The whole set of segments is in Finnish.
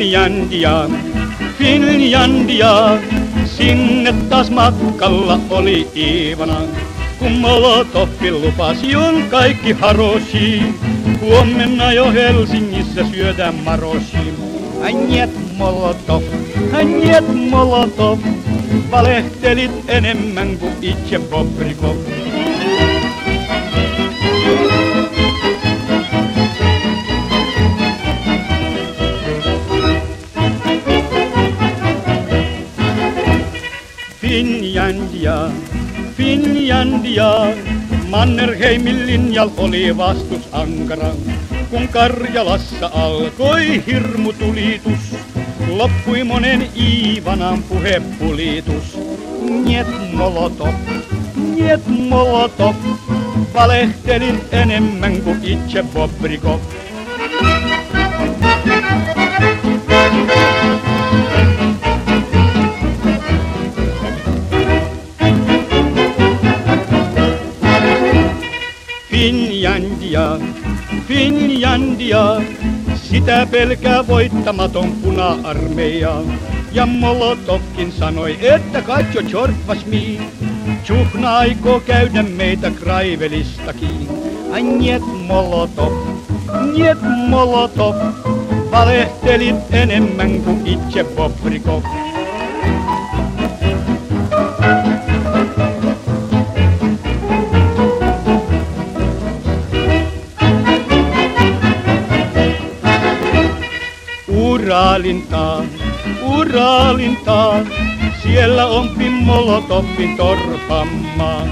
Finlandia, Finlandia, sinne taas matkalla oli Iivana. Kun Molotovin lupasi on kaikki haroshi, huomenna jo Helsingissä syödään maroshi. Njet Molotov, valehtelit enemmän kuin itse Bobrikov. Finlandia, Finlandia, Mannerheimin linjal oli vastus ankara. Kun Karjalassa alkoi hirmutulitus, loppui monen Iivanan puhepulitus. Njet Molotov, valehtelit enemmän kuin itse Bobrikov. Finlandia, Finlandia, sitä pelkää voittamaton puna-armeija. Ja Molotovkin sanoi, että katso Tjorpas mi, Tjuhna aikoo käydä meitä Kraivelistakin. Njet Molotov, valehtelit enemmän kuin itse Bobrikov. Uralintaa, siellä on Molotovin torpammaa.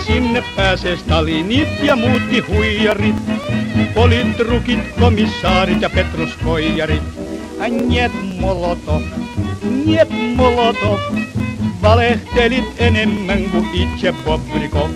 Sinne pääsee Stalinit ja muutkin huijarit, politrukit, komissaarit ja petruskoijarit. Njet Molotov, valehtelit enemmän kuin itse Bobrikov.